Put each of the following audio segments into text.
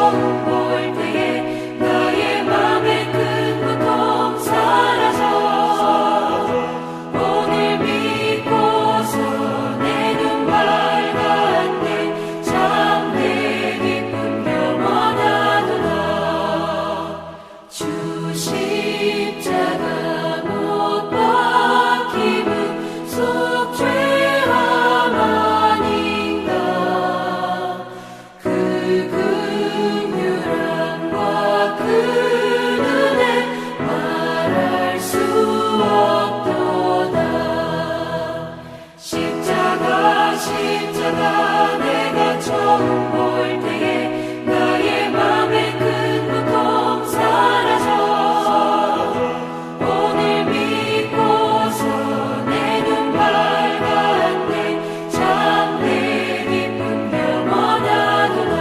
처음 볼 때에 나의 맘의 큰 고통 사라져 오늘 믿고서 내 눈 밝았네 참 내 기쁨 영원하도다 주 십자가 못 박힘은 속죄함 아닌가 그 긍휼함과 그 은혜 말할 수 없도다 십자가 내가 처음 볼 때에 나의 맘의 큰 고통 사라져 오늘 믿고서 내 눈 밝았네 참 내 기쁨 영원하도다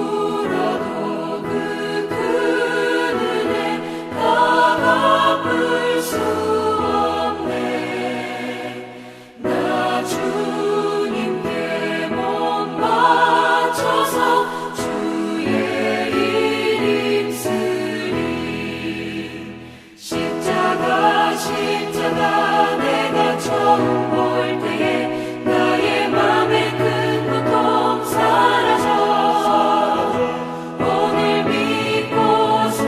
울어도 그 큰 은혜 다 갚을 수 없네 나 주님께 몸 바쳐서 주의 일 힘쓰리 십자가 내가 처음 볼 때에 나의 맘의 큰 고통 사라져 오늘 믿고서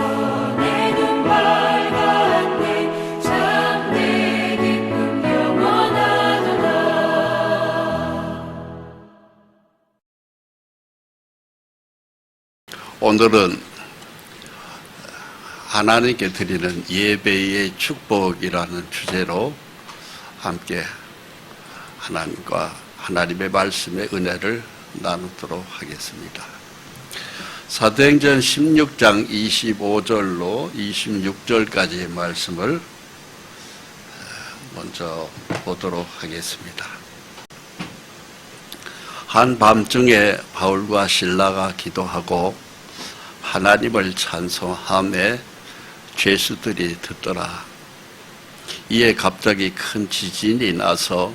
내 눈 밝았네 참 내 기쁨 영원하도다 오늘은 하나님께 드리는 예배의 축복이라는 주제로 함께 하나님과 하나님의 말씀의 은혜를 나누도록 하겠습니다. 사도행전 16장 25절로 26절까지의 말씀을 먼저 보도록 하겠습니다. 한밤중에 바울과 실라가 기도하고 하나님을 찬송하며 죄수들이 듣더라. 이에 갑자기 큰 지진이 나서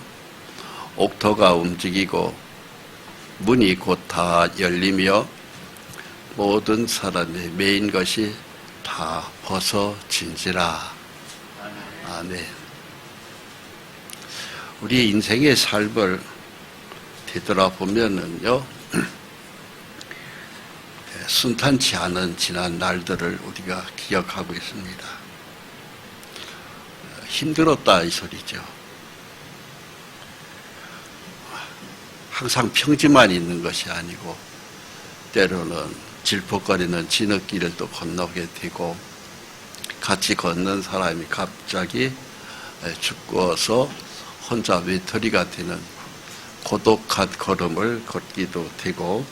옥토가 움직이고 문이 곧 다 열리며 모든 사람이 메인 것이 다 벗어진지라. 아멘. 우리 인생의 삶을 되돌아보면은요, 순탄치 않은 지난 날들을 우리가 기억하고 있습니다. 힘들었다 이 소리죠. 항상 평지만 있는 것이 아니고 때로는 질퍽거리는 진흙길을 또 건너게 되고 같이 걷는 사람이 갑자기 죽어서 혼자 외톨이가 되는 고독한 걸음을 걷기도 되고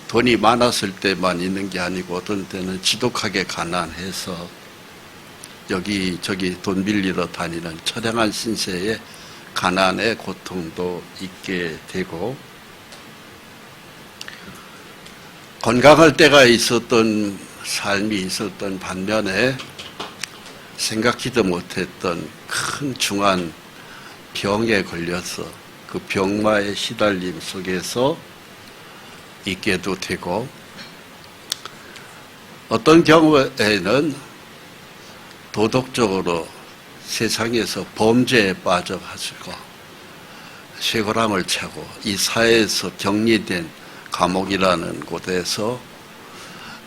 돈이 많았을 때만 있는 게 아니고 어떤 때는 지독하게 가난해서 여기저기 돈 빌리러 다니는 처량한 신세의 가난의 고통도 있게 되고 건강할 때가 있었던 삶이 있었던 반면에 생각지도 못했던 큰 중한 병에 걸려서 그 병마의 시달림 속에서 있게도 되고 어떤 경우에는 도덕적으로 세상에서 범죄에 빠져가지고 쇠고랑을 차고 이 사회에서 격리된 감옥이라는 곳에서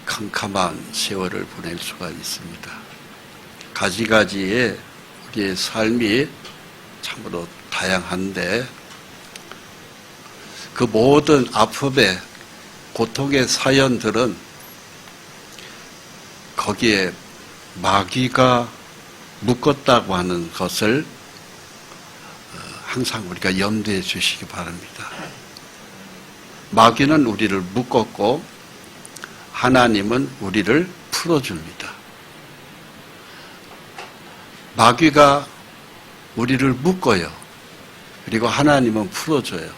캄캄한 세월을 보낼 수가 있습니다. 가지가지의 우리의 삶이 참으로 다양한데 그 모든 아픔의 고통의 사연들은 거기에 마귀가 묶었다고 하는 것을 항상 우리가 염두해 주시기 바랍니다. 마귀는 우리를 묶었고 하나님은 우리를 풀어줍니다. 마귀가 우리를 묶어요. 그리고 하나님은 풀어줘요.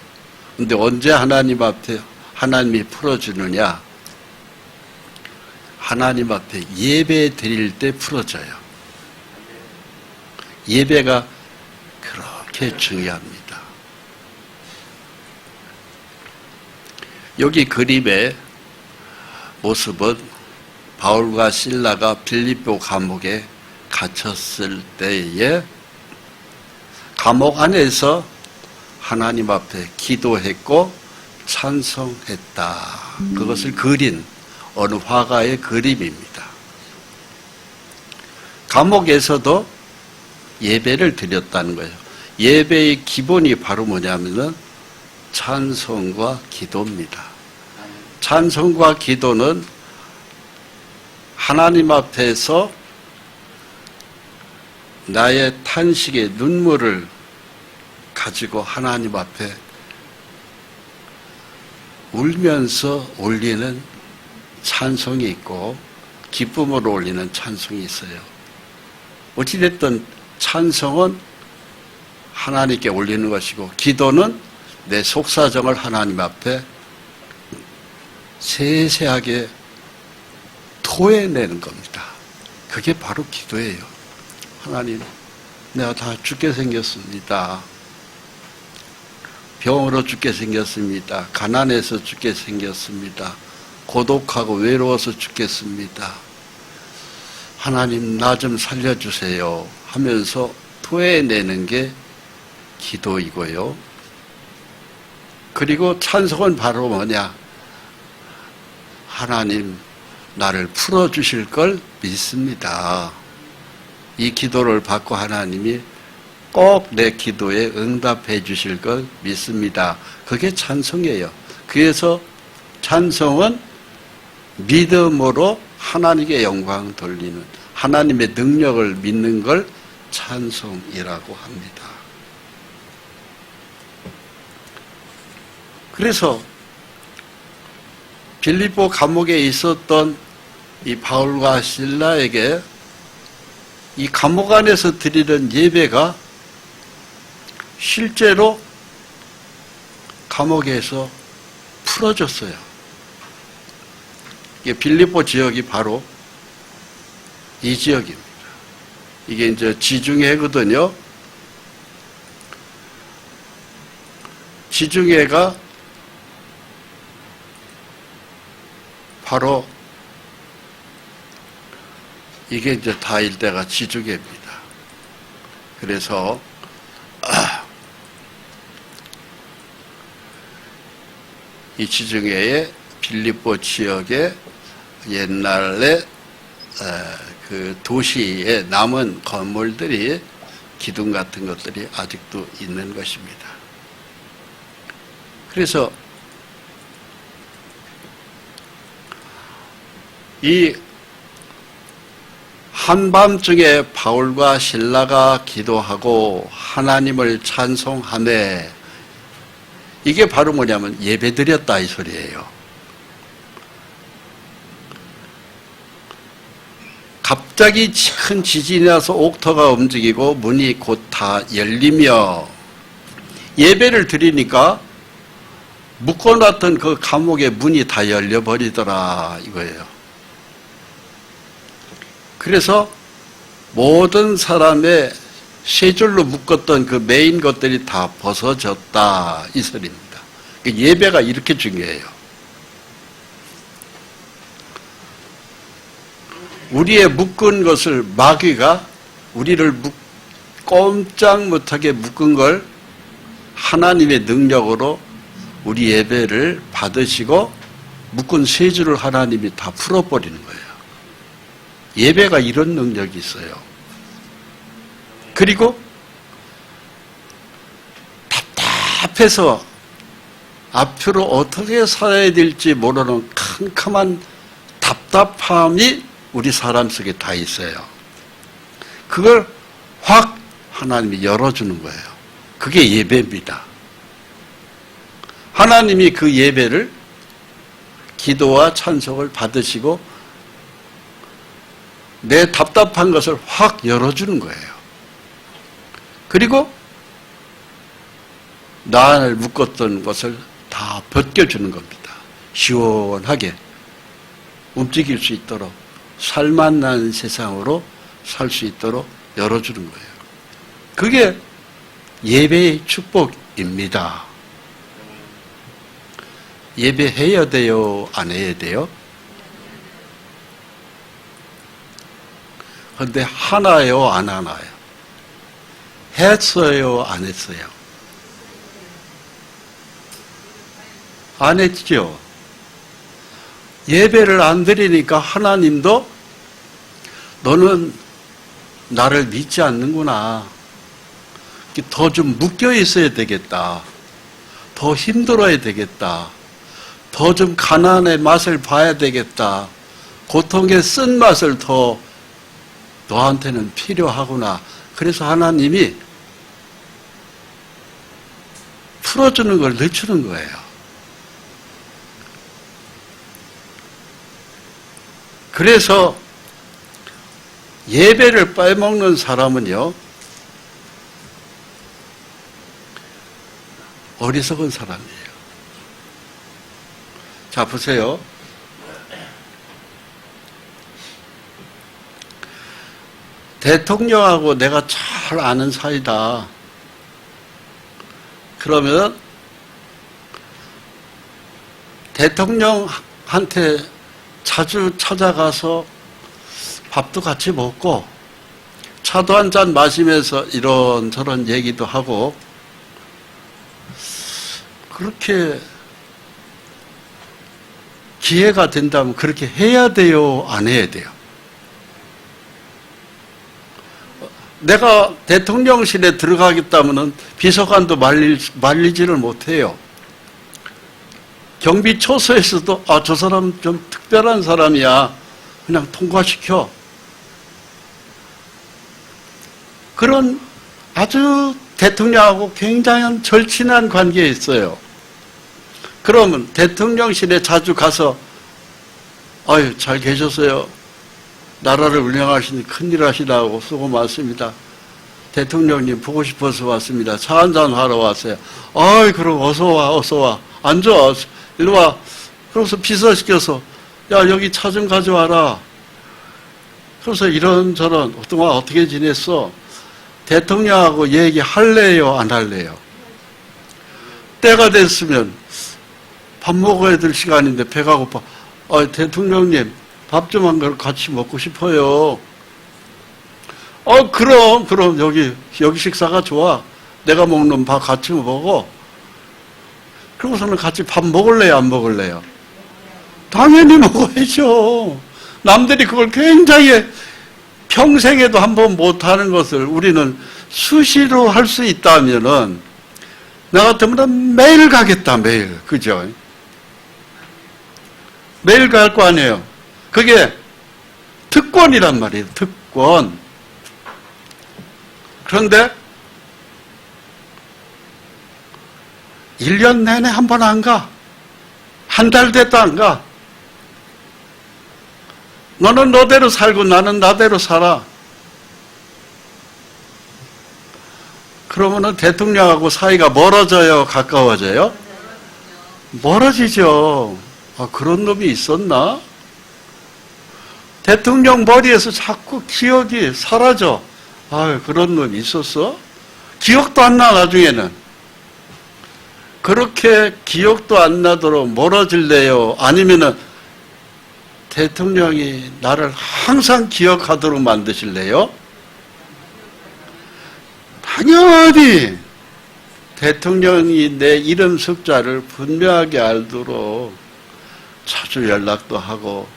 근데 언제 하나님 앞에 하나님이 풀어주느냐? 하나님 앞에 예배 드릴 때 풀어져요. 예배가 그렇게 중요합니다. 여기 그림의 모습은 바울과 실라가 빌립보 감옥에 갇혔을 때에 감옥 안에서 하나님 앞에 기도했고 찬송했다. 그것을 그린 어느 화가의 그림입니다. 감옥에서도 예배를 드렸다는 거예요. 예배의 기본이 바로 뭐냐면은 찬송과 기도입니다. 찬송과 기도는 하나님 앞에서 나의 탄식의 눈물을 가지고 하나님 앞에 울면서 올리는 찬송이 있고 기쁨으로 올리는 찬송이 있어요. 어찌됐든 찬송은 하나님께 올리는 것이고 기도는 내 속사정을 하나님 앞에 세세하게 토해내는 겁니다. 그게 바로 기도예요. 하나님, 내가 다 죽게 생겼습니다. 병으로 죽게 생겼습니다. 가난해서 죽게 생겼습니다. 고독하고 외로워서 죽겠습니다. 하나님, 나 좀 살려주세요 하면서 토해내는 게 기도이고요. 그리고 찬송은 바로 뭐냐? 하나님, 나를 풀어주실 걸 믿습니다. 이 기도를 받고 하나님이 꼭 내 기도에 응답해 주실 걸 믿습니다. 그게 찬송이에요. 그래서 찬송은 믿음으로 하나님께 영광 돌리는, 하나님의 능력을 믿는 걸 찬송이라고 합니다. 그래서 빌립보 감옥에 있었던 이 바울과 실라에게 이 감옥 안에서 드리는 예배가 실제로 감옥에서 풀어졌어요. 이게 빌립보 지역이 바로 이 지역입니다. 이게 이제 지중해거든요. 지중해가 바로 이게 이제 다 일대가 지중해입니다. 그래서 이 지중해의 빌립보 지역에 옛날에 그 도시에 남은 건물들이 기둥 같은 것들이 아직도 있는 것입니다. 그래서 이 한밤중에 바울과 실라가 기도하고 하나님을 찬송하며 이게 바로 뭐냐면 예배드렸다 이 소리예요. 갑자기 큰 지진이 나서 옥토가 움직이고 문이 곧 다 열리며 예배를 드리니까 묶어놨던 그 감옥의 문이 다 열려버리더라 이거예요. 그래서 모든 사람의 세 줄로 묶었던 그 메인 것들이 다 벗어졌다 이 소리입니다. 예배가 이렇게 중요해요. 우리의 묶은 것을 마귀가 우리를 꼼짝 못하게 묶은 걸 하나님의 능력으로 우리 예배를 받으시고 묶은 세 줄을 하나님이 다 풀어버리는 거예요. 예배가 이런 능력이 있어요. 그리고 답답해서 앞으로 어떻게 살아야 될지 모르는 캄캄한 답답함이 우리 사람 속에 다 있어요. 그걸 확 하나님이 열어주는 거예요. 그게 예배입니다. 하나님이 그 예배를 기도와 찬송을 받으시고 내 답답한 것을 확 열어주는 거예요. 그리고 나를 묶었던 것을 다 벗겨주는 겁니다. 시원하게 움직일 수 있도록 살만난 세상으로 살 수 있도록 열어주는 거예요. 그게 예배의 축복입니다. 예배해야 돼요? 안 해야 돼요? 그런데 하나요? 안 하나요? 했어요? 안 했어요? 안 했죠? 예배를 안 드리니까 하나님도 너는 나를 믿지 않는구나. 더 좀 묶여 있어야 되겠다. 더 힘들어야 되겠다. 더 좀 가난의 맛을 봐야 되겠다. 고통의 쓴맛을 더 너한테는 필요하구나. 그래서 하나님이 풀어주는 걸 늦추는 거예요. 그래서 예배를 빼먹는 사람은요, 어리석은 사람이에요. 자, 보세요. 대통령하고 내가 잘 아는 사이다. 그러면 대통령한테 자주 찾아가서 밥도 같이 먹고 차도 한 잔 마시면서 이런저런 얘기도 하고 그렇게 기회가 된다면 그렇게 해야 돼요? 안 해야 돼요? 내가 대통령실에 들어가겠다면 비서관도 말리지를 못해요. 경비처소에서도 저 사람 좀 특별한 사람이야. 그냥 통과시켜. 그런 아주 대통령하고 굉장히 절친한 관계에 있어요. 그러면 대통령실에 자주 가서 아유 잘 계셨어요. 나라를 운영하시니 큰일 하시라고 수고 많습니다. 대통령님 보고 싶어서 왔습니다. 차 한잔 하러 왔어요. 아이 그럼 어서 와 어서 와. 앉아. 일로 와. 그래서 비서시켜서 야 여기 차 좀 가져와라. 그래서 이런저런 그동안 어떻게 지냈어? 대통령하고 얘기할래요? 안 할래요? 때가 됐으면 밥 먹어야 될 시간인데 배가 고파. 대통령님 밥 좀 한 걸 같이 먹고 싶어요. 그럼 여기 식사가 좋아. 내가 먹는 밥 같이 먹어. 그러고서는 같이 밥 먹을래요? 안 먹을래요? 당연히 먹어야죠. 남들이 그걸 굉장히 평생에도 한 번 못하는 것을 우리는 수시로 할 수 있다면은 나 같으면 매일 가겠다, 매일. 그죠? 매일 갈 거 아니에요. 그게 특권이란 말이에요, 특권. 그런데 1년 내내 한 번 안 가. 한 달 됐도 안 가. 너는 너대로 살고 나는 나대로 살아. 그러면은 대통령하고 사이가 멀어져요? 가까워져요? 멀어지죠. 그런 놈이 있었나? 대통령 머리에서 자꾸 기억이 사라져. 그런 놈이 있었어? 기억도 안 나, 나중에는. 그렇게 기억도 안 나도록 멀어질래요? 아니면은 대통령이 나를 항상 기억하도록 만드실래요? 당연히 대통령이 내 이름 숫자를 분명하게 알도록 자주 연락도 하고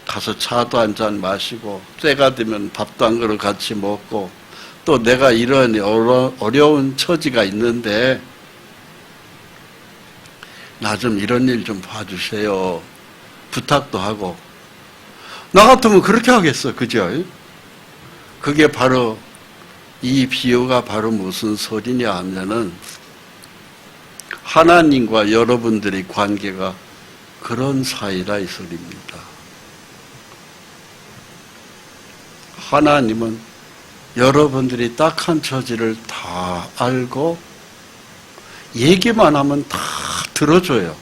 가서 차도 한 잔 마시고 때가 되면 밥도 한 그릇 같이 먹고 또 내가 이런 어려운 처지가 있는데 나 좀 이런 일 좀 봐주세요. 부탁도 하고 나 같으면 그렇게 하겠어. 그죠? 그게 바로 이 비유가 바로 무슨 소리냐 하면은 하나님과 여러분들의 관계가 그런 사이다 이 소리입니다. 하나님은 여러분들이 딱한 처지를 다 알고 얘기만 하면 다 들어줘요.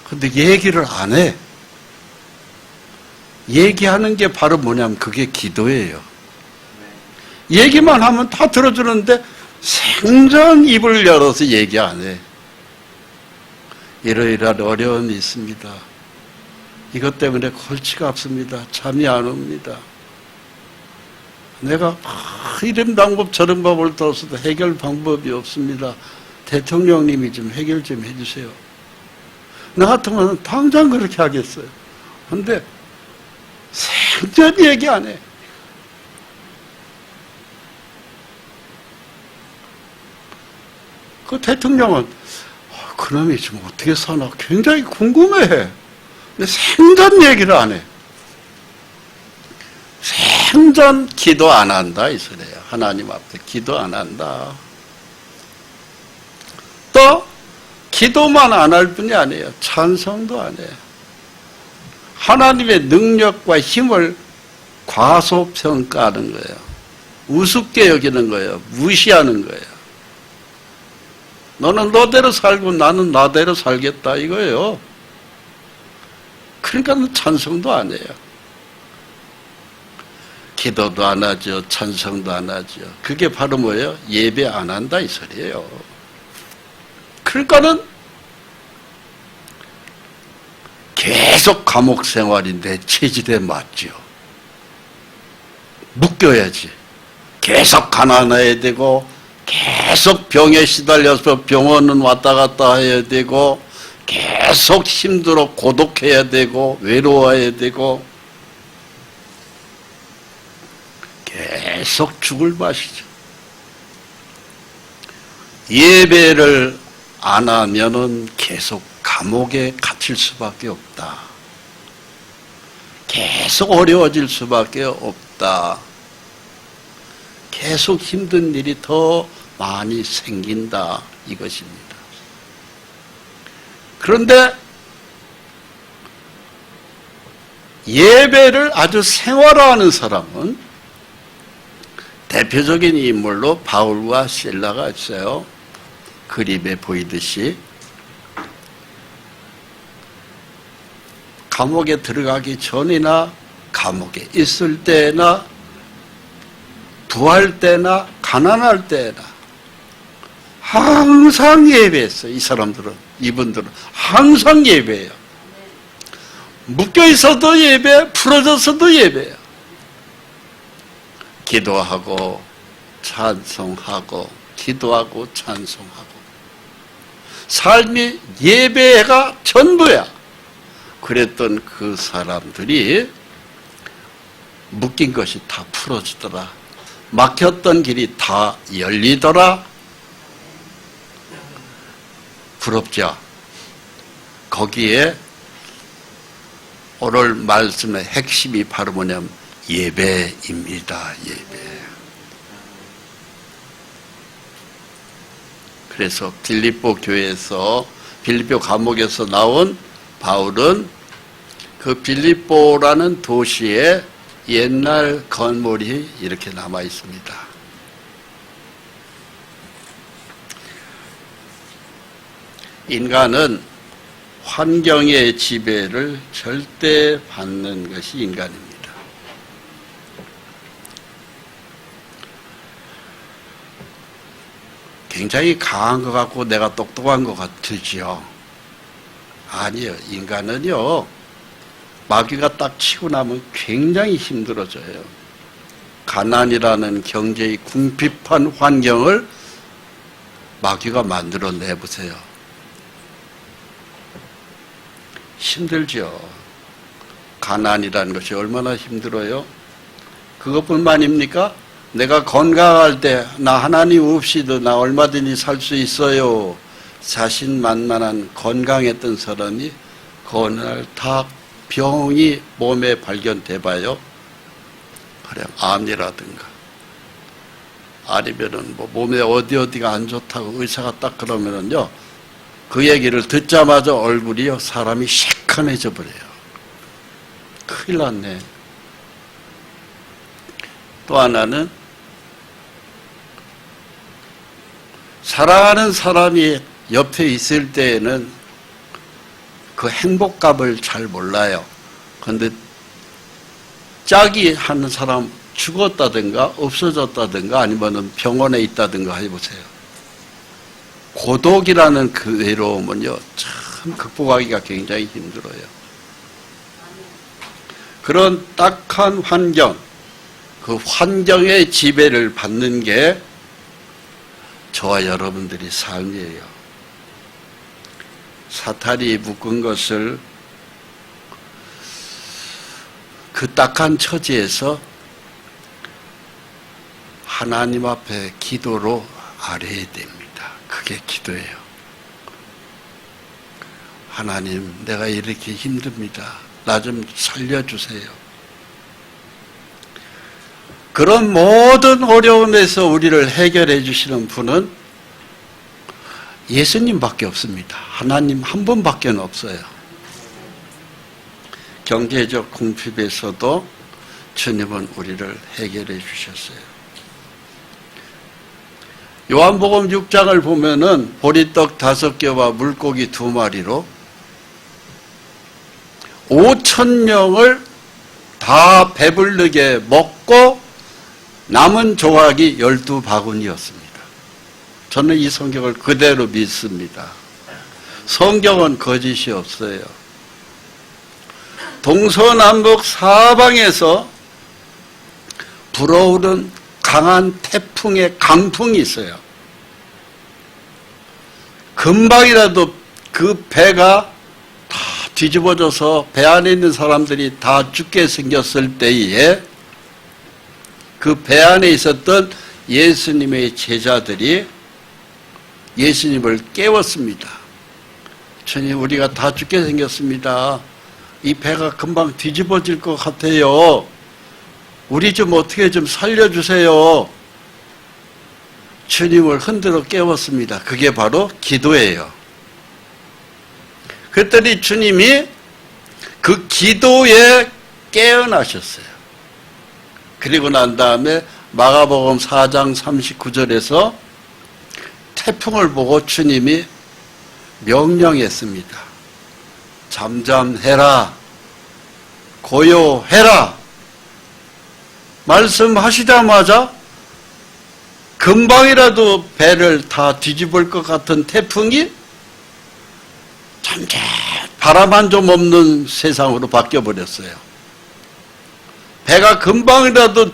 근데 얘기를 안 해. 얘기하는 게 바로 뭐냐면 그게 기도예요. 얘기만 하면 다 들어주는데 생전 입을 열어서 얘기 안 해. 이러이러한 어려움이 있습니다. 이것 때문에 골치가 아픕니다. 잠이 안 옵니다. 내가 이런 방법 저런 방법을 들었어도 해결 방법이 없습니다. 대통령님이 좀 해결 좀 해주세요. 나 같으면 당장 그렇게 하겠어요. 근데 생전 얘기 안 해. 그 대통령은 그놈이 지금 어떻게 사나 굉장히 궁금해해. 근데 생전 얘기를 안 해. 생전 기도 안 한다 이 소리예요. 하나님 앞에 기도 안 한다. 또 기도만 안 할 뿐이 아니에요. 찬송도 안 해요. 하나님의 능력과 힘을 과소평가하는 거예요. 우습게 여기는 거예요. 무시하는 거예요. 너는 너대로 살고 나는 나대로 살겠다 이거예요. 그러니까 찬송도 안 해요. 기도도 안 하죠. 찬송도 안 하죠. 그게 바로 뭐예요? 예배 안 한다 이 소리예요. 그러니까는 계속 감옥 생활인데 체질에 맞죠. 묶여야지. 계속 가난해야 되고 계속 병에 시달려서 병원은 왔다 갔다 해야 되고 계속 힘들어 고독해야 되고 외로워야 되고 계속 죽을 맛이죠. 예배를 안 하면은 계속 감옥에 갇힐 수밖에 없다. 계속 어려워질 수밖에 없다. 계속 힘든 일이 더 많이 생긴다 이것입니다. 그런데 예배를 아주 생활화하는 사람은 대표적인 인물로 바울과 실라가 있어요. 그림에 보이듯이 감옥에 들어가기 전이나 감옥에 있을 때나 부할 때나 가난할 때나 항상 예배했어요. 이 사람들은, 이분들은 항상 예배해요. 묶여 있어도 예배, 풀어져서도 예배해요. 기도하고 찬송하고 기도하고 찬송하고 삶이 예배가 전부야. 그랬던 그 사람들이 묶인 것이 다 풀어지더라. 막혔던 길이 다 열리더라. 부럽죠? 거기에 오늘 말씀의 핵심이 바로 뭐냐면 예배입니다. 예배. 그래서 빌립보 교회에서 빌립보 감옥에서 나온 바울은 그 빌립보라는 도시에 옛날 건물이 이렇게 남아 있습니다. 인간은 환경의 지배를 절대 받는 것이 인간입니다. 굉장히 강한 것 같고 내가 똑똑한 것 같으지요. 아니요. 인간은요. 마귀가 딱 치고 나면 굉장히 힘들어져요. 가난이라는 경제의 궁핍한 환경을 마귀가 만들어내보세요. 힘들죠. 가난이라는 것이 얼마나 힘들어요? 그것뿐만입니까? 내가 건강할 때 나 하나님 없이도 나 얼마든지 살 수 있어요. 자신만만한 건강했던 사람이 그 어느 날 다 병이 몸에 발견돼봐요. 그래 암이라든가 아니면은 뭐 몸에 어디가 안 좋다고 의사가 딱 그러면은요 그 얘기를 듣자마자 얼굴이요 사람이 시큰해져 버려요. 큰일 났네. 또 하나는 사랑하는 사람이 옆에 있을 때에는 그 행복감을 잘 몰라요. 그런데 짝이 하는 사람 죽었다든가 없어졌다든가 아니면 병원에 있다든가 해보세요. 고독이라는 그 외로움은요, 참 극복하기가 굉장히 힘들어요. 그런 딱한 환경, 그 환경의 지배를 받는 게 저와 여러분들이 삶이에요. 사탄이 묶은 것을 그 딱한 처지에서 하나님 앞에 기도로 아뢰야 됩니다. 그게 기도예요. 하나님, 내가 이렇게 힘듭니다. 나 좀 살려주세요. 그런 모든 어려움에서 우리를 해결해 주시는 분은 예수님밖에 없습니다. 하나님 한 분밖에 없어요. 경제적 궁핍에서도 주님은 우리를 해결해 주셨어요. 요한복음 6장을 보면은 보리떡 5개와 물고기 2마리로 5,000명을 다 배부르게 먹고 남은 조각이 12바구니였습니다. 저는 이 성경을 그대로 믿습니다. 성경은 거짓이 없어요. 동서남북 사방에서 불어오는 강한 태풍의 강풍이 있어요. 금방이라도 그 배가 다 뒤집어져서 배 안에 있는 사람들이 다 죽게 생겼을 때에 그 배 안에 있었던 예수님의 제자들이 예수님을 깨웠습니다. 주님, 우리가 다 죽게 생겼습니다. 이 배가 금방 뒤집어질 것 같아요. 우리 좀 어떻게 좀 살려주세요. 주님을 흔들어 깨웠습니다. 그게 바로 기도예요. 그랬더니 주님이 그 기도에 깨어나셨어요. 그리고 난 다음에 마가복음 4장 39절에서 태풍을 보고 주님이 명령했습니다. 잠잠해라. 고요해라. 말씀하시자마자 금방이라도 배를 다 뒤집을 것 같은 태풍이 잠잠 바람 한 점 없는 세상으로 바뀌어버렸어요. 배가 금방이라도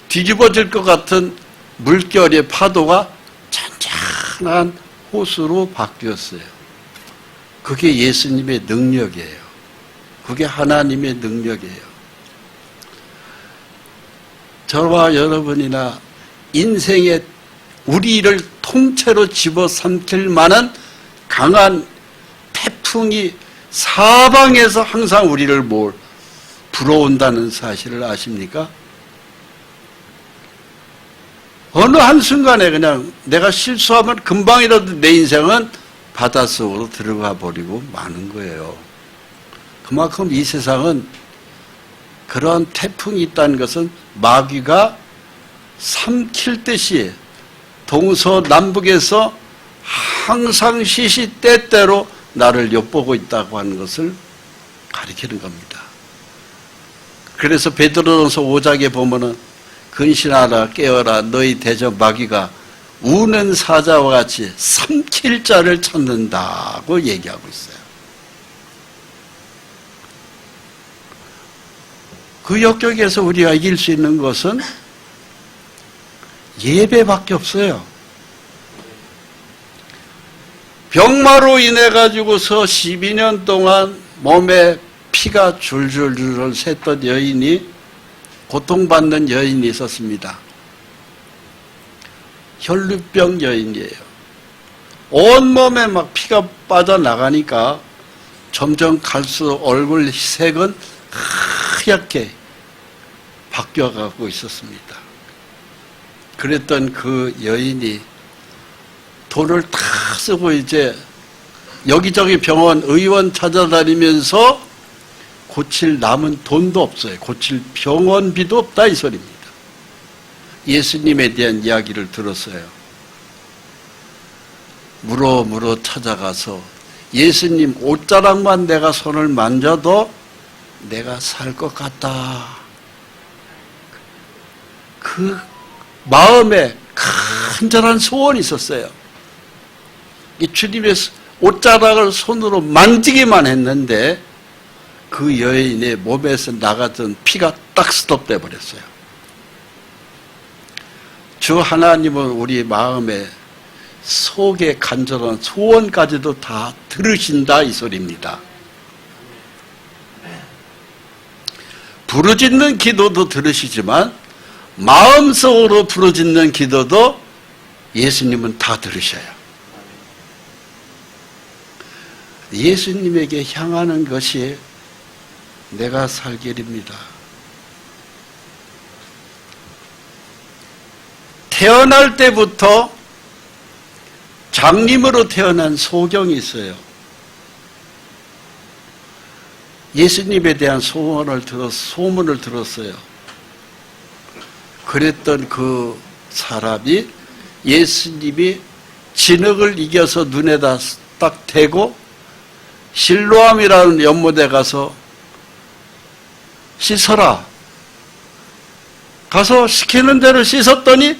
뒤집어질 것 같은 물결의 파도가 잔잔한 호수로 바뀌었어요. 그게 예수님의 능력이에요. 그게 하나님의 능력이에요. 저와 여러분이나 인생에 우리를 통째로 집어삼킬 만한 강한 태풍이 사방에서 항상 우리를 불어온다는 사실을 아십니까? 어느 한순간에 그냥 내가 실수하면 금방이라도 내 인생은 바닷속으로 들어가 버리고 마는 거예요. 그만큼 이 세상은 그런 태풍이 있다는 것은 마귀가 삼킬 듯이 동서남북에서 항상 시시때때로 나를 엿보고 있다고 하는 것을 가리키는 겁니다. 그래서 베드로전서 5장에 보면은 근신하라 깨어라 너희 대적 마귀가 우는 사자와 같이 삼킬 자를 찾는다고 얘기하고 있어요. 그 역경에서 우리가 이길 수 있는 것은 예배밖에 없어요. 병마로 인해 가지고서 12년 동안 몸에 피가 줄줄줄 샜던 여인이 고통받는 여인이 있었습니다. 혈루병 여인이에요. 온몸에 막 피가 빠져나가니까 점점 갈수록 얼굴 색은 하얗게 바뀌어가고 있었습니다. 그랬던 그 여인이 돈을 다 쓰고 이제 여기저기 병원, 의원 찾아다니면서 고칠 남은 돈도 없어요. 고칠 병원비도 없다 이 소리입니다. 예수님에 대한 이야기를 들었어요. 물어 찾아가서 예수님 옷자락만 내가 손을 만져도 내가 살 것 같다. 그 마음에 간절한 소원이 있었어요. 이 주님의 옷자락을 손으로 만지기만 했는데 그 여인의 몸에서 나가던 피가 딱 스톱돼 버렸어요. 주 하나님은 우리 마음에 속에 간절한 소원까지도 다 들으신다 이 소리입니다. 부르짖는 기도도 들으시지만 마음속으로 부르짖는 기도도 예수님은 다 들으셔요. 예수님에게 향하는 것이 내가 살 길입니다. 태어날 때부터 장님으로 태어난 소경이 있어요. 예수님에 대한 소문을 들었어요. 그랬던 그 사람이 예수님이 진흙을 이겨서 눈에다 딱 대고 실로암이라는 연못에 가서 씻어라. 가서 시키는 대로 씻었더니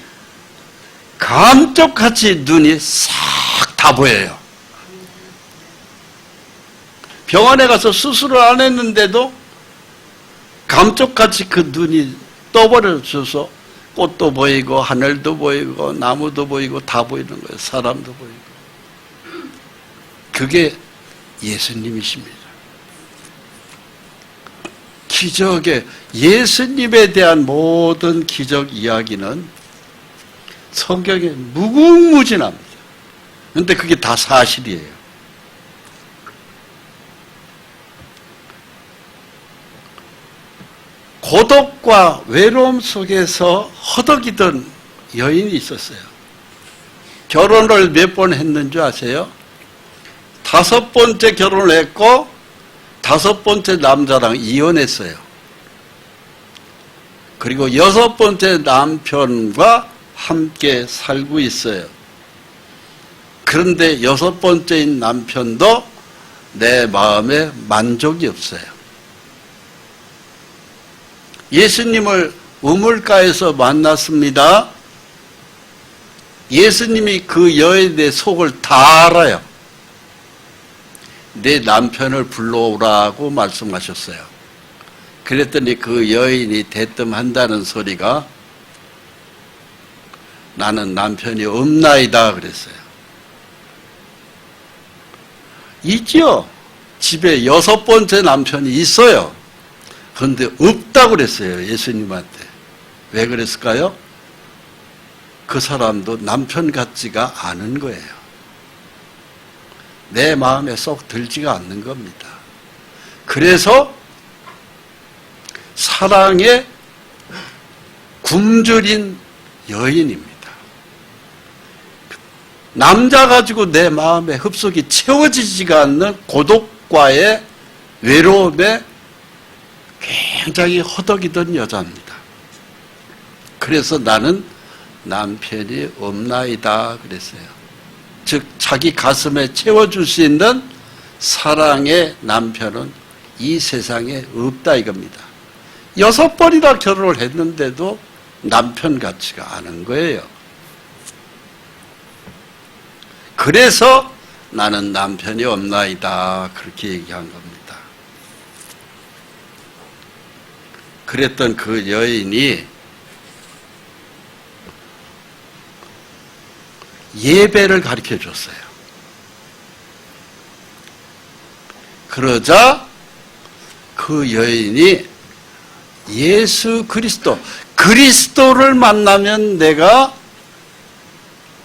감쪽같이 눈이 싹 다 보여요. 병원에 가서 수술을 안 했는데도 감쪽같이 그 눈이 떠버려져서 꽃도 보이고 하늘도 보이고 나무도 보이고 다 보이는 거예요. 사람도 보이고. 그게 예수님이십니다. 기적의 예수님에 대한 모든 기적 이야기는 성경에 무궁무진합니다. 그런데 그게 다 사실이에요. 고독과 외로움 속에서 허덕이던 여인이 있었어요. 결혼을 몇 번 했는 줄 아세요? 5번째 결혼을 했고 5번째 남자랑 이혼했어요. 그리고 6번째 남편과 함께 살고 있어요. 그런데 6번째인 남편도 내 마음에 만족이 없어요. 예수님을 우물가에서 만났습니다. 예수님이 그 여인의 속을 다 알아요. 내 남편을 불러오라고 말씀하셨어요. 그랬더니 그 여인이 대뜸한다는 소리가 나는 남편이 없나이다 그랬어요. 있죠. 집에 6번째 남편이 있어요. 그런데 없다고 그랬어요. 예수님한테. 왜 그랬을까요? 그 사람도 남편 같지가 않은 거예요. 내 마음에 쏙 들지가 않는 겁니다. 그래서 사랑에 굶주린 여인입니다. 남자 가지고 내 마음의 흡속이 채워지지가 않는 고독과의 외로움에 굉장히 허덕이던 여자입니다. 그래서 나는 남편이 없나이다 그랬어요. 즉 자기 가슴에 채워줄 수 있는 사랑의 남편은 이 세상에 없다 이겁니다. 6번이나 결혼을 했는데도 남편 같지가 않은 거예요. 그래서 나는 남편이 없나이다 그렇게 얘기한 겁니다. 그랬던 그 여인이 예배를 가르쳐 줬어요. 그러자 그 여인이 예수 그리스도를 만나면 내가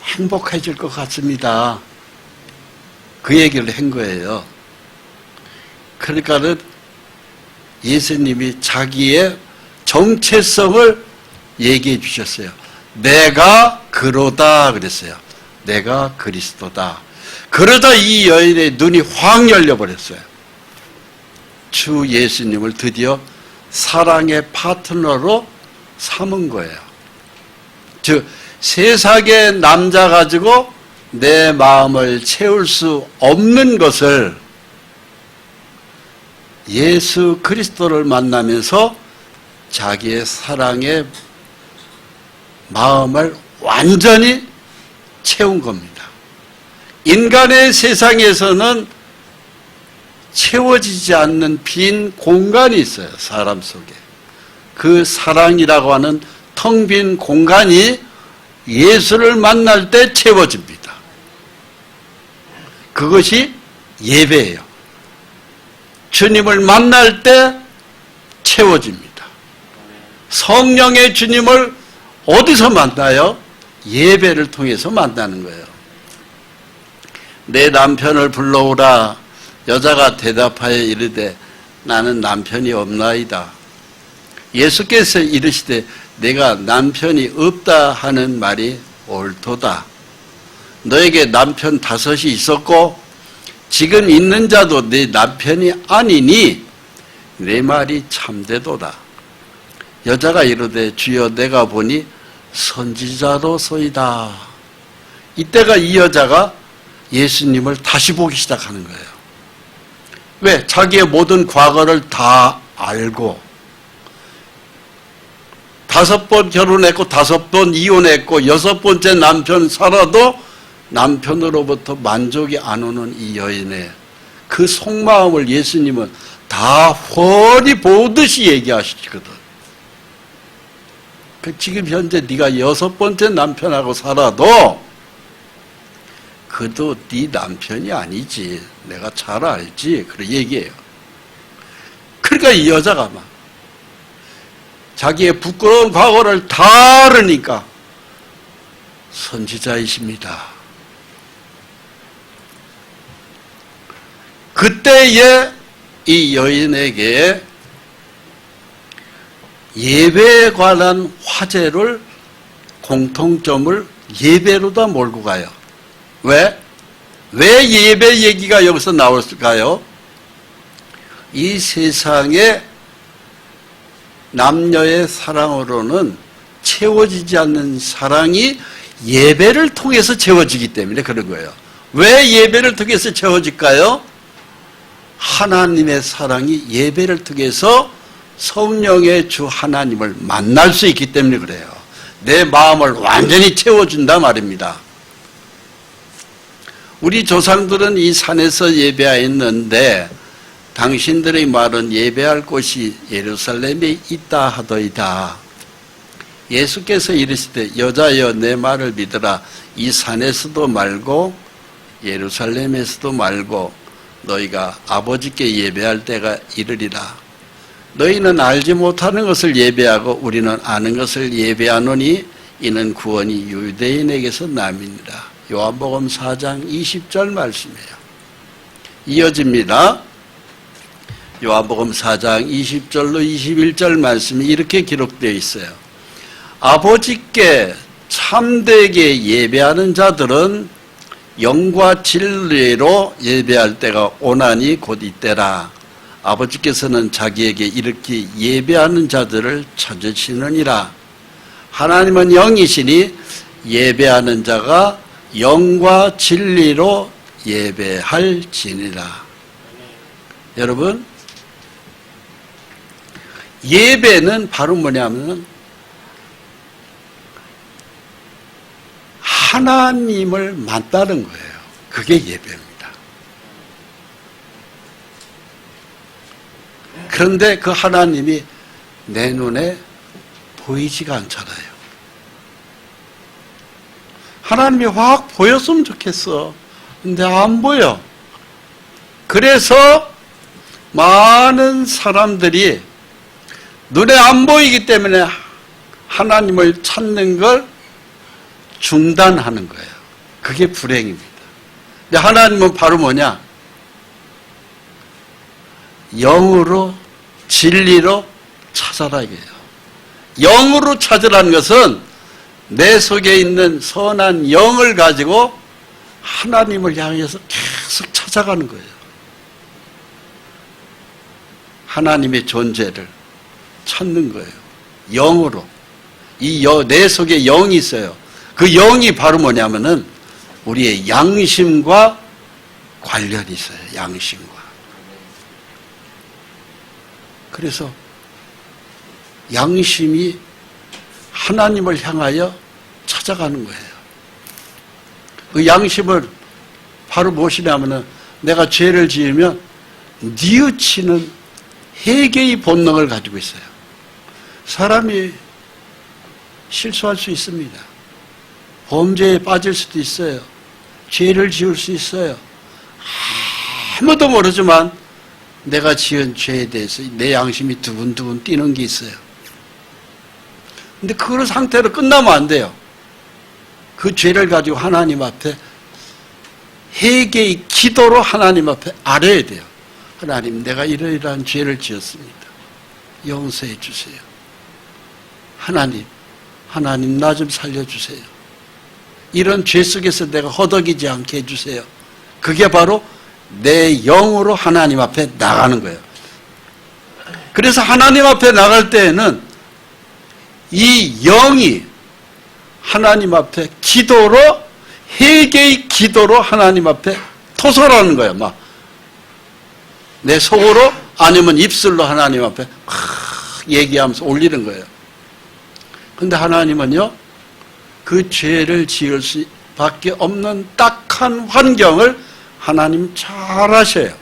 행복해질 것 같습니다. 그 얘기를 한 거예요. 그러니까는 예수님이 자기의 정체성을 얘기해 주셨어요. 내가 그로다 그랬어요. 내가 그리스도다. 그러자 이 여인의 눈이 확 열려버렸어요. 주 예수님을 드디어 사랑의 파트너로 삼은 거예요. 즉 세상의 남자 가지고 내 마음을 채울 수 없는 것을 예수 그리스도를 만나면서 자기의 사랑의 마음을 완전히 채운 겁니다. 인간의 세상에서는 채워지지 않는 빈 공간이 있어요. 사람 속에. 그 사랑이라고 하는 텅 빈 공간이 예수를 만날 때 채워집니다. 그것이 예배예요. 주님을 만날 때 채워집니다. 성령의 주님을 어디서 만나요? 예배를 통해서 만나는 거예요. 내 남편을 불러오라. 여자가 대답하여 이르되 나는 남편이 없나이다. 예수께서 이르시되 내가 남편이 없다 하는 말이 옳도다. 너에게 남편 5이 있었고 지금 있는 자도 네 남편이 아니니 내 말이 참되도다. 여자가 이르되 주여 내가 보니 선지자로소이다. 이때가 이 여자가 예수님을 다시 보기 시작하는 거예요. 왜? 자기의 모든 과거를 다 알고 5번 결혼했고 5번 이혼했고 6번째 남편 살아도 남편으로부터 만족이 안 오는 이 여인의 그 속마음을 예수님은 다 훤히 보듯이 얘기하시거든. 지금 현재 네가 6번째 남편하고 살아도 그도 네 남편이 아니지. 내가 잘 알지. 그렇게 얘기해요. 그러니까 이 여자가 막 자기의 부끄러운 과거를 다 알으니까 선지자이십니다. 그때에 이 여인에게 예배에 관한 화제를 공통점을 예배로다 몰고 가요. 왜? 왜 예배 얘기가 여기서 나왔을까요? 이 세상에 남녀의 사랑으로는 채워지지 않는 사랑이 예배를 통해서 채워지기 때문에 그런 거예요. 왜 예배를 통해서 채워질까요? 하나님의 사랑이 예배를 통해서 성령의 주 하나님을 만날 수 있기 때문에 그래요. 내 마음을 완전히 채워준다 말입니다. 우리 조상들은 이 산에서 예배하였는데 당신들의 말은 예배할 곳이 예루살렘에 있다 하더이다. 예수께서 이르시되 여자여 내 말을 믿으라. 이 산에서도 말고 예루살렘에서도 말고 너희가 아버지께 예배할 때가 이르리라. 너희는 알지 못하는 것을 예배하고 우리는 아는 것을 예배하노니 이는 구원이 유대인에게서 남이니라. 요한복음 4장 20절 말씀이에요. 이어집니다. 요한복음 4장 20절로 21절 말씀이 이렇게 기록되어 있어요. 아버지께 참되게 예배하는 자들은 영과 진리로 예배할 때가 오나니 곧 이때라. 아버지께서는 자기에게 이렇게 예배하는 자들을 찾으시느니라. 하나님은 영이시니 예배하는 자가 영과 진리로 예배할지니라. 여러분, 예배는 바로 뭐냐면 하나님을 만나는 거예요. 그게 예배입니다. 그런데 그 하나님이 내 눈에 보이지가 않잖아요. 하나님이 확 보였으면 좋겠어. 근데 안 보여. 그래서 많은 사람들이 눈에 안 보이기 때문에 하나님을 찾는 걸 중단하는 거예요. 그게 불행입니다. 근데 하나님은 바로 뭐냐? 영으로 진리로 찾아라 이게요. 영으로 찾으라는 것은 내 속에 있는 선한 영을 가지고 하나님을 향해서 계속 찾아가는 거예요. 하나님의 존재를 찾는 거예요. 영으로. 내 속에 영이 있어요. 그 영이 바로 뭐냐면은 우리의 양심과 관련이 있어요. 양심과. 그래서 양심이 하나님을 향하여 찾아가는 거예요. 그 양심을 바로 무엇이냐면은 내가 죄를 지으면 뉘우치는 회개의 본능을 가지고 있어요. 사람이 실수할 수 있습니다. 범죄에 빠질 수도 있어요. 죄를 지을 수 있어요. 아무도 모르지만 내가 지은 죄에 대해서 내 양심이 두근두근 뛰는 게 있어요. 근데 그런 상태로 끝나면 안 돼요. 그 죄를 가지고 하나님 앞에 회개의 기도로 하나님 앞에 아뢰야 돼요. 하나님, 내가 이러이러한 죄를 지었습니다. 용서해 주세요. 하나님 나 좀 살려주세요. 이런 죄 속에서 내가 허덕이지 않게 해주세요. 그게 바로 내 영으로 하나님 앞에 나가는 거예요. 그래서 하나님 앞에 나갈 때에는 이 영이 하나님 앞에 기도로, 회개의 기도로 하나님 앞에 토설하는 거예요. 막 내 속으로 아니면 입술로 하나님 앞에 막 얘기하면서 올리는 거예요. 근데 하나님은요, 그 죄를 지을 수밖에 없는 딱한 환경을 하나님 잘 아셔요.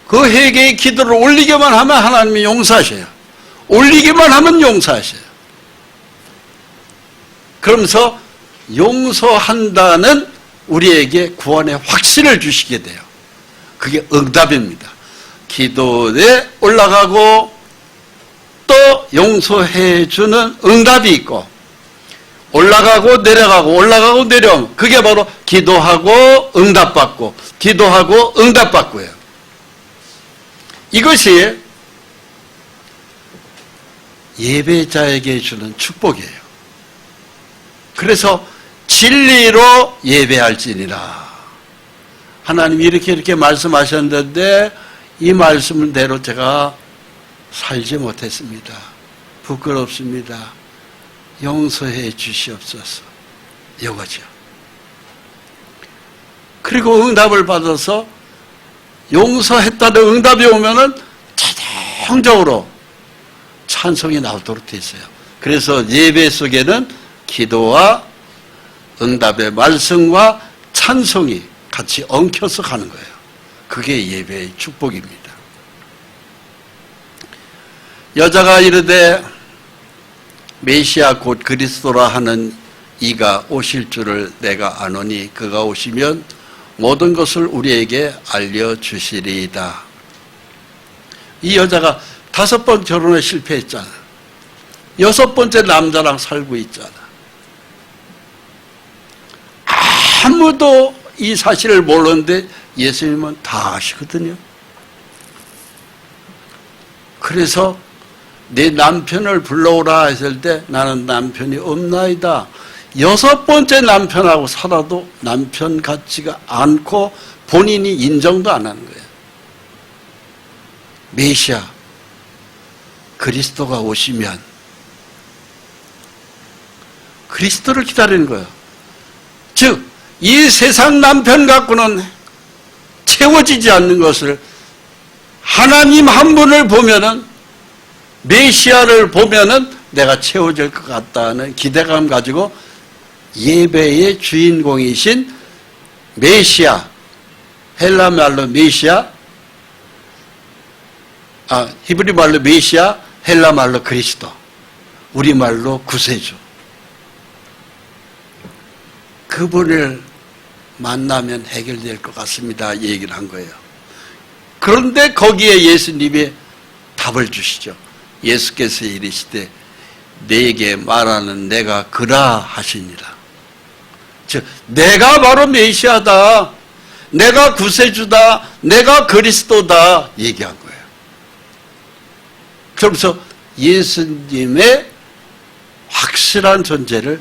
그 회개의 기도를 올리기만 하면 하나님이 용서하셔요. 올리기만 하면 용서하셔요. 그러면서 용서한다는 우리에게 구원의 확신을 주시게 돼요. 그게 응답입니다. 기도에 올라가고 또 용서해 주는 응답이 있고, 올라가고 내려가고 올라가고 내려오면 그게 바로 기도하고 응답받고 기도하고 응답받고예요. 이것이 예배자에게 주는 축복이에요. 그래서 진리로 예배할지니라. 하나님이 이렇게 말씀하셨는데 이 말씀대로 제가 살지 못했습니다. 부끄럽습니다. 용서해 주시옵소서. 이거죠. 그리고 응답을 받아서 용서했다는 응답이 오면은 자동적으로 찬송이 나오도록 되어 있어요. 그래서 예배 속에는 기도와 응답의 말씀과 찬송이 같이 엉켜서 가는 거예요. 그게 예배의 축복입니다. 여자가 이르되 메시아 곧 그리스도라 하는 이가 오실 줄을 내가 아노니 그가 오시면 모든 것을 우리에게 알려주시리이다. 이 여자가 5번 결혼에 실패했잖아. 6번째 남자랑 살고 있잖아. 아무도 이 사실을 모르는데 예수님은 다 아시거든요. 그래서 내 남편을 불러오라 했을 때 나는 남편이 없나이다. 6번째 남편하고 살아도 남편 같지가 않고 본인이 인정도 안 하는 거예요. 메시아 그리스도가 오시면 그리스도를 기다리는 거예요. 즉 이 세상 남편 갖고는 채워지지 않는 것을 하나님 한 분을 보면은, 메시아를 보면은 내가 채워질 것 같다는 기대감 가지고 예배의 주인공이신 메시아, 헬라 말로 메시아, 히브리 말로 메시아, 헬라 말로 그리스도, 우리 말로 구세주. 그분을 만나면 해결될 것 같습니다. 얘기를 한 거예요. 그런데 거기에 예수님이 답을 주시죠. 예수께서 이르시되 내게 말하는 내가 그라 하시니라. 즉 내가 바로 메시아다, 내가 구세주다, 내가 그리스도다 얘기한 거예요. 그러면서 예수님의 확실한 존재를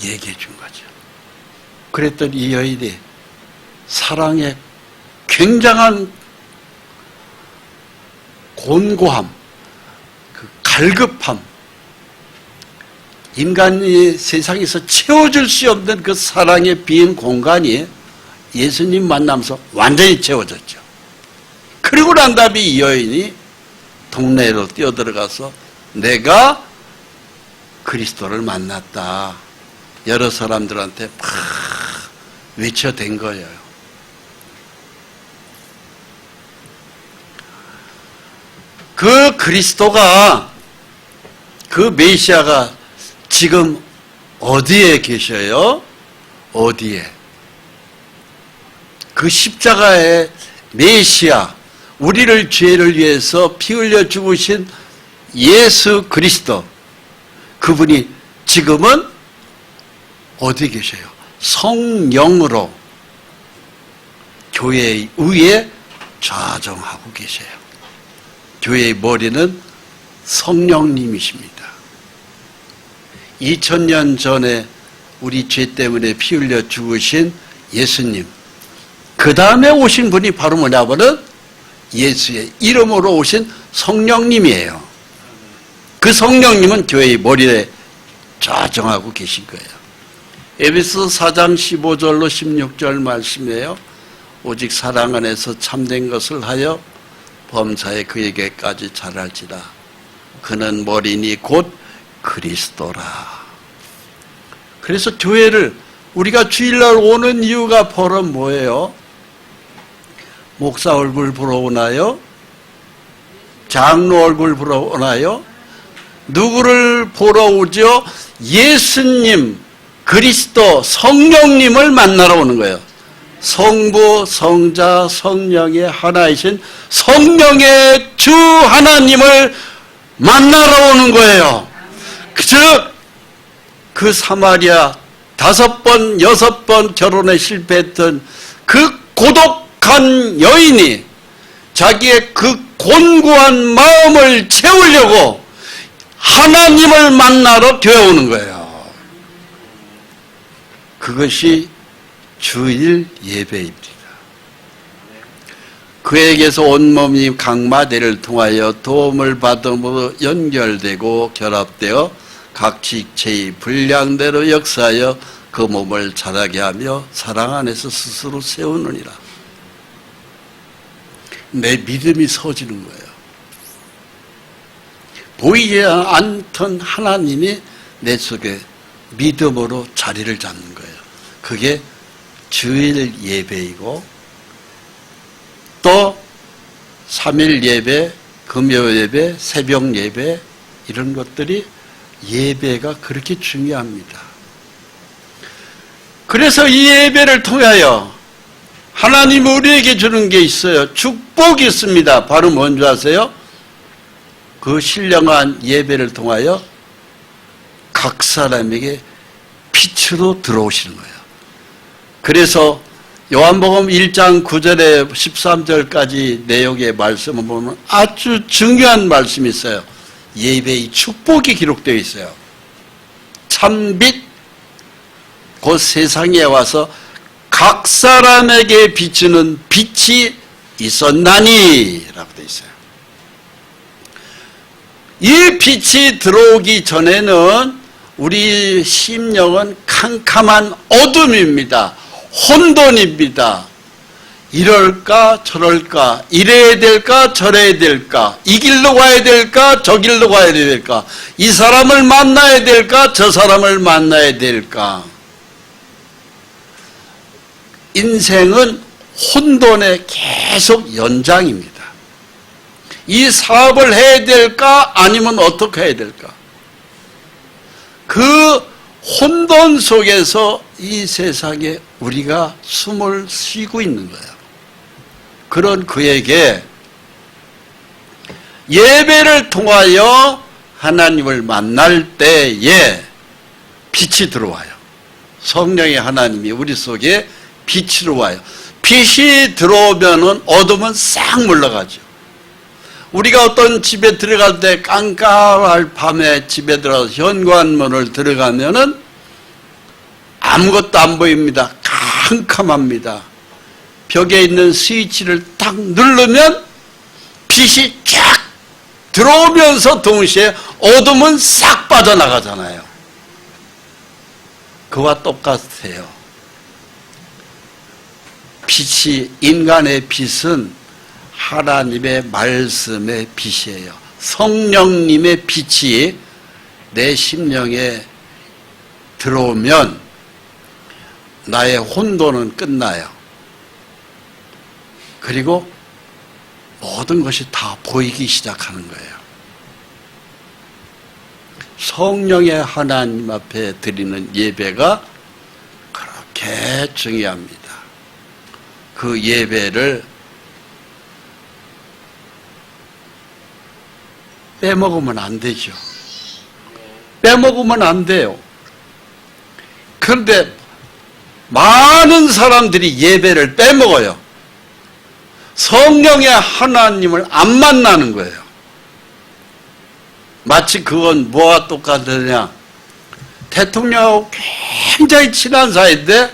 얘기해 준 거죠. 그랬더니 이 여인이 사랑의 굉장한 곤고함, 갈급함, 인간이 세상에서 채워줄 수 없는 그 사랑의 빈 공간이 예수님 만나면서 완전히 채워졌죠. 그리고 난 다음에 이 여인이 동네로 뛰어들어가서 내가 그리스도를 만났다. 여러 사람들한테 막 외쳐댄 거예요. 그 그리스도가, 그 메시아가 지금 어디에 계셔요? 어디에? 그 십자가의 메시아, 우리를 죄를 위해서 피 흘려 죽으신 예수 그리스도, 그분이 지금은 어디 계셔요? 성령으로 교회의 위에 좌정하고 계셔요. 교회의 머리는 성령님이십니다. 2000년 전에 우리 죄 때문에 피 흘려 죽으신 예수님, 그 다음에 오신 분이 바로 뭐냐면은 예수의 이름으로 오신 성령님이에요. 그 성령님은 교회의 머리에 좌정하고 계신 거예요. 에베소 4장 15절로 16절 말씀이에요. 오직 사랑 안에서 참된 것을 하여 범사에 그에게까지 자랄지라. 그는 머리니 곧 그리스도라. 그래서 교회를 우리가 주일날 오는 이유가 바로 뭐예요? 목사 얼굴 보러 오나요? 장로 얼굴 보러 오나요? 누구를 보러 오죠? 예수님, 그리스도, 성령님을 만나러 오는 거예요. 성부, 성자, 성령의 하나이신 성령의 주 하나님을 만나러 오는 거예요. 즉, 그 사마리아 5번, 6번 결혼에 실패했던 그 고독한 여인이 자기의 그 곤고한 마음을 채우려고 하나님을 만나러 교회 오는 거예요. 그것이 주일 예배입니다. 그에게서 온몸이 각마대를 통하여 도움을 받음으로 연결되고 결합되어 각 지체의 분량대로 역사하여 그 몸을 자라게 하며 사랑 안에서 스스로 세우느니라. 내 믿음이 서지는 거예요. 보이지 않던 하나님이 내 속에 믿음으로 자리를 잡는 거예요. 그게 주일 예배이고 또 3일 예배, 금요 예배, 새벽 예배 이런 것들이 예배가 그렇게 중요합니다. 그래서 이 예배를 통하여 하나님 우리에게 주는 게 있어요. 축복이 있습니다. 바로 뭔지 아세요? 그 신령한 예배를 통하여 각 사람에게 빛으로 들어오시는 거예요. 그래서 요한복음 1장 9절에 13절까지 내용의 말씀을 보면 아주 중요한 말씀이 있어요. 예배의 축복이 기록되어 있어요. 참빛 곧 세상에 와서 각 사람에게 비추는 빛이 있었나니 라고 되어 있어요. 이 빛이 들어오기 전에는 우리 심령은 캄캄한 어둠입니다. 혼돈입니다. 이럴까 저럴까, 이래야 될까 저래야 될까, 이 길로 가야 될까 저 길로 가야 될까, 이 사람을 만나야 될까 저 사람을 만나야 될까. 인생은 혼돈의 계속 연장입니다. 이 사업을 해야 될까 아니면 어떻게 해야 될까. 그 혼돈 속에서 이 세상에 우리가 숨을 쉬고 있는 거예요. 그런 그에게 예배를 통하여 하나님을 만날 때에 빛이 들어와요. 성령의 하나님이 우리 속에 빛으로 와요. 빛이 들어오면은 어둠은 싹 물러가죠. 우리가 어떤 집에 들어갈 때 깜깜할 밤에 집에 들어가서 현관문을 들어가면은 아무것도 안 보입니다. 캄캄합니다. 벽에 있는 스위치를 딱 누르면 빛이 쫙 들어오면서 동시에 어둠은 싹 빠져나가잖아요. 그와 똑같아요. 빛이, 인간의 빛은 하나님의 말씀의 빛이에요. 성령님의 빛이 내 심령에 들어오면 나의 혼돈은 끝나요. 그리고 모든 것이 다 보이기 시작하는 거예요. 성령의 하나님 앞에 드리는 예배가 그렇게 중요합니다. 그 예배를 빼먹으면 안 되죠. 빼먹으면 안 돼요. 그런데 많은 사람들이 예배를 빼먹어요. 성령의 하나님을 안 만나는 거예요. 마치 그건 뭐와 똑같으냐. 대통령하고 굉장히 친한 사이인데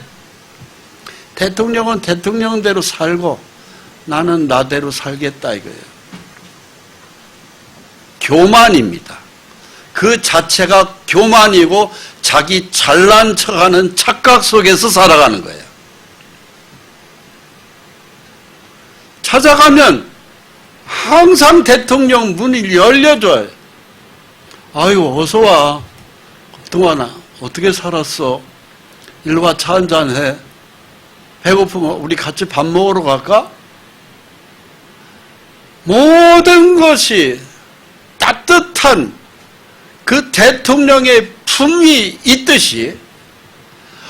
대통령은 대통령대로 살고 나는 나대로 살겠다 이거예요. 교만입니다. 그 자체가 교만이고 자기 잘난 척하는 착각 속에서 살아가는 거예요. 찾아가면 항상 대통령 문이 열려줘요. 아유, 어서 와. 그동안 어떻게 살았어? 일로 와, 차 한잔 해. 배고프면 우리 같이 밥 먹으러 갈까? 모든 것이 따뜻한 그 대통령의 품이 있듯이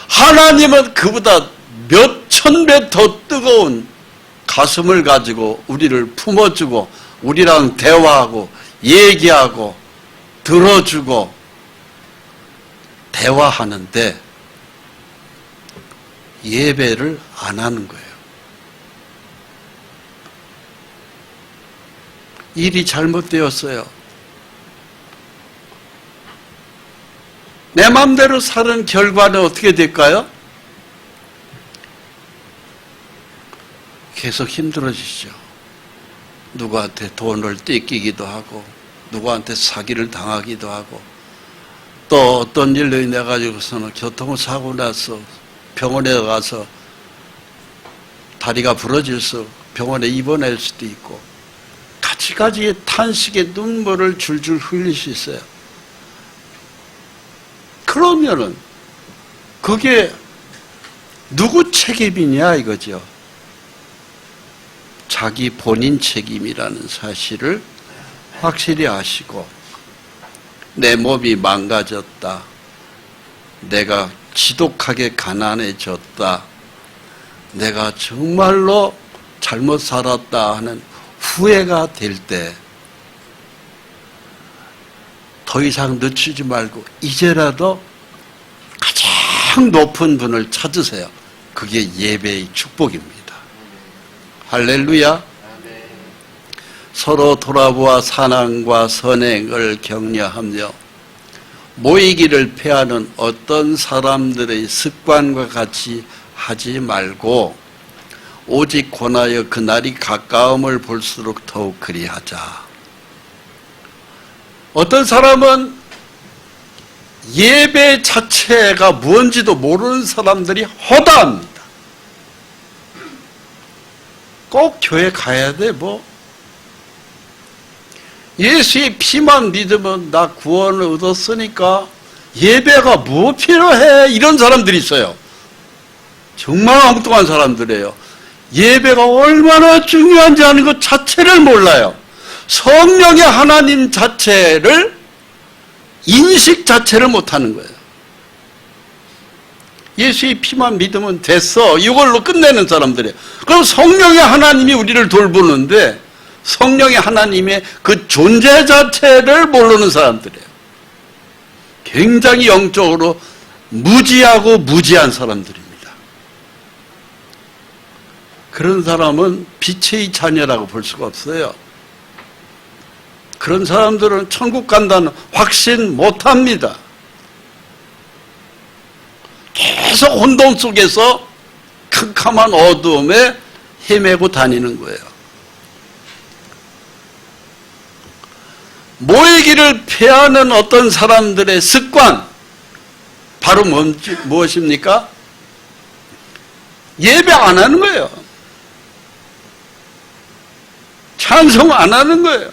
하나님은 그보다 몇천 배 더 뜨거운 가슴을 가지고 우리를 품어주고 우리랑 대화하고 얘기하고 들어주고 대화하는데 예배를 안 하는 거예요. 일이 잘못되었어요. 내 마음대로 사는 결과는 어떻게 될까요? 계속 힘들어지죠. 누구한테 돈을 떼끼기도 하고 누구한테 사기를 당하기도 하고 또 어떤 일로 인해 가지고서는 교통사고 나서 병원에 가서 다리가 부러져서 병원에 입원할 수도 있고 가지가지의 탄식의 눈물을 줄줄 흘릴 수 있어요. 그러면은 그게 누구 책임이냐 이거죠. 자기 본인 책임이라는 사실을 확실히 아시고 내 몸이 망가졌다. 내가 지독하게 가난해졌다. 내가 정말로 잘못 살았다 하는 후회가 될 때 더 이상 늦추지 말고 이제라도 가장 높은 분을 찾으세요. 그게 예배의 축복입니다. 할렐루야. 서로 돌아보아 사랑과 선행을 격려하며 모이기를 패하는 어떤 사람들의 습관과 같이 하지 말고 오직 권하여 그날이 가까움을 볼수록 더욱 그리하자. 어떤 사람은 예배 자체가 뭔지도 모르는 사람들이 허다합니다. 꼭 교회 가야 돼 뭐. 예수의 피만 믿으면 나 구원을 얻었으니까 예배가 뭐 필요해? 이런 사람들이 있어요. 정말 엉뚱한 사람들이에요. 예배가 얼마나 중요한지 아는 것 자체를 몰라요. 성령의 하나님 자체를 인식 자체를 못하는 거예요. 예수의 피만 믿으면 됐어. 이걸로 끝내는 사람들이에요. 그럼 성령의 하나님이 우리를 돌보는데 성령의 하나님의 그 존재 자체를 모르는 사람들이에요. 굉장히 영적으로 무지하고 무지한 사람들입니다. 그런 사람은 빛의 자녀라고 볼 수가 없어요. 그런 사람들은 천국 간다는 확신 못합니다. 계속 혼돈 속에서 캄캄한 어두움에 헤매고 다니는 거예요. 모이기를 피하는 어떤 사람들의 습관, 바로 무엇입니까? 예배 안 하는 거예요. 찬송 안 하는 거예요.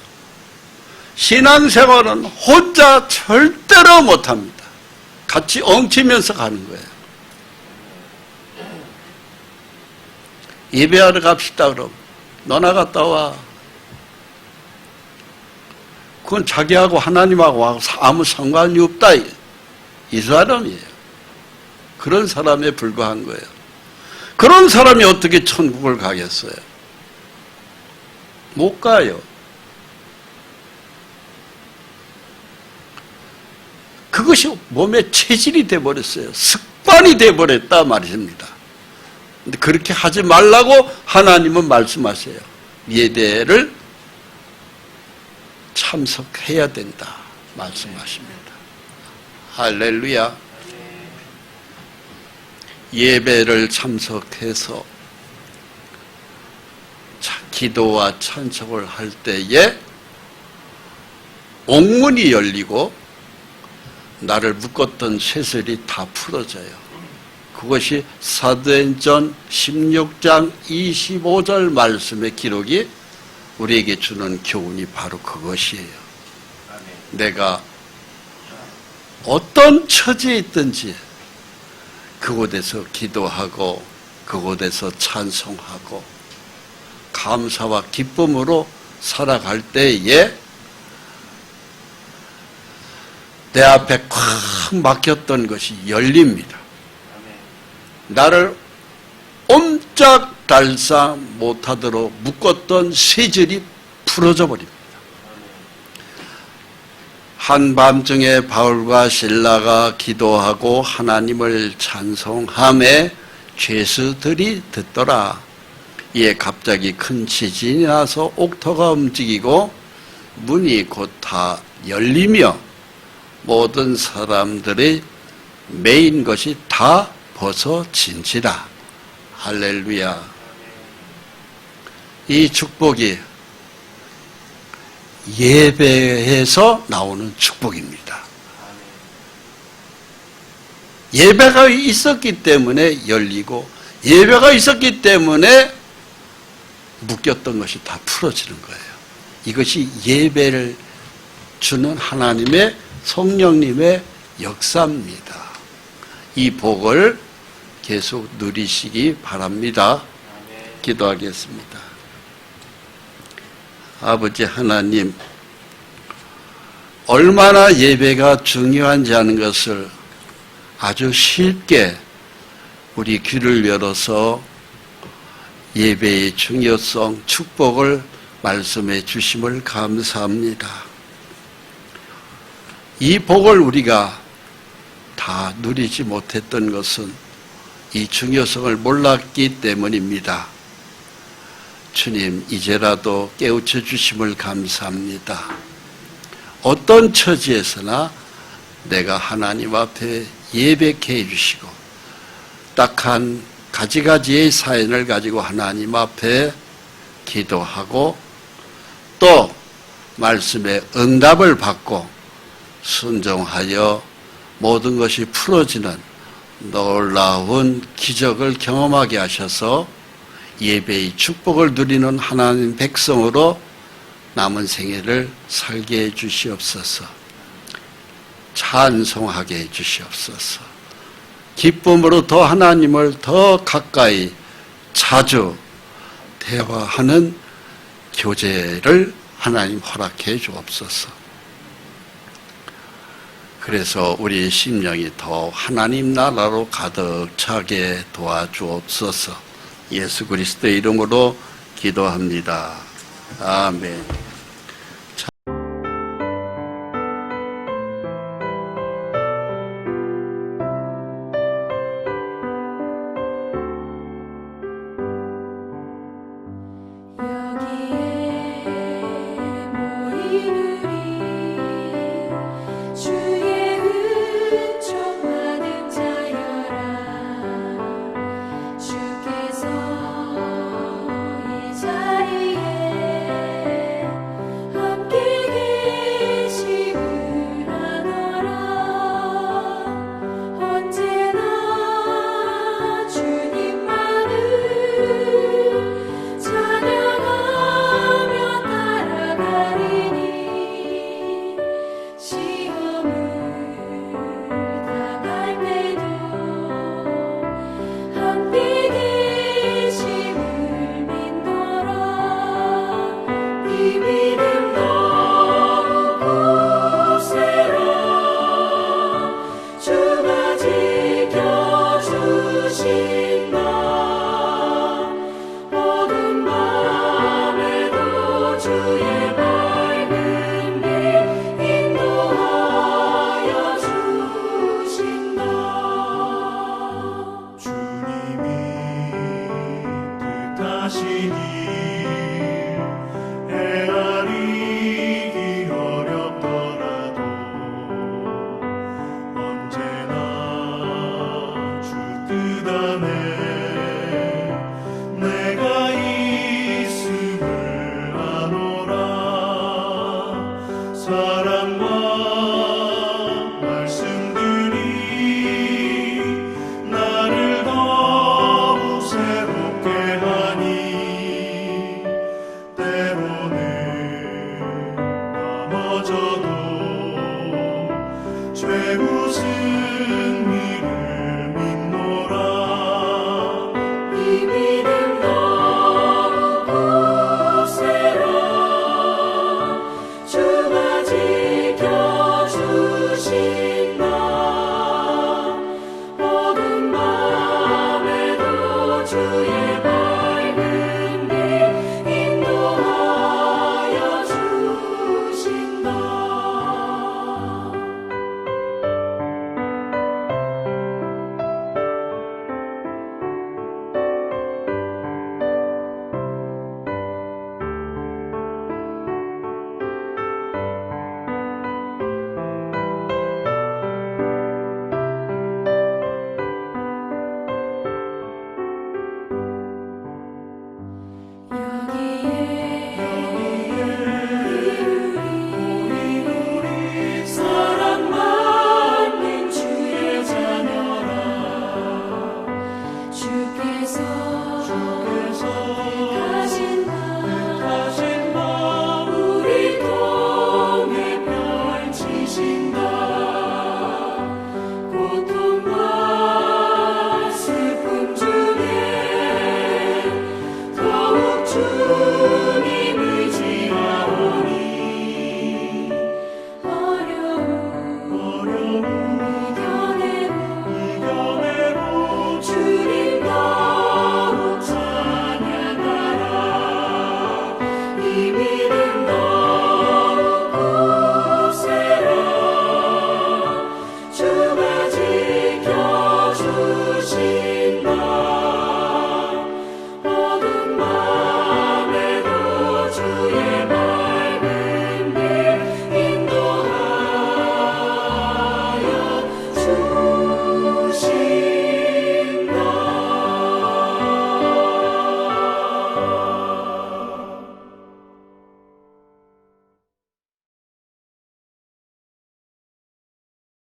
신앙생활은 혼자 절대로 못합니다. 같이 엉치면서 가는 거예요. 예배하러 갑시다 그럼. 너나 갔다 와. 그건 자기하고 하나님하고 아무 상관이 없다. 이 사람이에요. 그런 사람에 불과한 거예요. 그런 사람이 어떻게 천국을 가겠어요? 못 가요. 그것이 몸의 체질이 되어버렸어요. 습관이 되어버렸다 말입니다. 근데 그렇게 하지 말라고 하나님은 말씀하세요. 예배를 참석해야 된다 말씀하십니다. 할렐루야. 예배를 참석해서 기도와 찬송을 할 때에 옥문이 열리고 나를 묶었던 쇠설이 다 풀어져요. 그것이 사도행전 16장 25절 말씀의 기록이 우리에게 주는 교훈이 바로 그것이에요. 내가 어떤 처지에 있든지 그곳에서 기도하고 그곳에서 찬송하고 감사와 기쁨으로 살아갈 때에 내 앞에 콱 막혔던 것이 열립니다. 나를 옴짝달싹 못하도록 묶었던 쇠질이 풀어져 버립니다. 한밤중에 바울과 실라가 기도하고 하나님을 찬송함에 죄수들이 듣더라. 이에 갑자기 큰 지진이 나서 옥토가 움직이고 문이 곧 다 열리며 모든 사람들의 매인 것이 다 벗어진지라. 할렐루야. 이 축복이 예배에서 나오는 축복입니다. 예배가 있었기 때문에 열리고 예배가 있었기 때문에 묶였던 것이 다 풀어지는 거예요. 이것이 예배를 주는 하나님의 성령님의 역사입니다. 이 복을 계속 누리시기 바랍니다. 기도하겠습니다. 아버지 하나님, 얼마나 예배가 중요한지 하는 것을 아주 쉽게 우리 귀를 열어서 예배의 중요성, 축복을 말씀해 주심을 감사합니다. 이 복을 우리가 다 누리지 못했던 것은 이 중요성을 몰랐기 때문입니다. 주님, 이제라도 깨우쳐 주심을 감사합니다. 어떤 처지에서나 내가 하나님 앞에 예배케 해주시고 딱한 가지가지의 사연을 가지고 하나님 앞에 기도하고 또 말씀에 응답을 받고 순종하여 모든 것이 풀어지는 놀라운 기적을 경험하게 하셔서 예배의 축복을 누리는 하나님 백성으로 남은 생애를 살게 해 주시옵소서. 찬송하게 해 주시옵소서. 기쁨으로 더 하나님을 더 가까이 자주 대화하는 교제를 하나님 허락해 주옵소서. 그래서 우리 심령이 더 하나님 나라로 가득 차게 도와주옵소서. 예수 그리스도의 이름으로 기도합니다. 아멘. 주께서 이 자리에 무너져도 죄 웃은 이름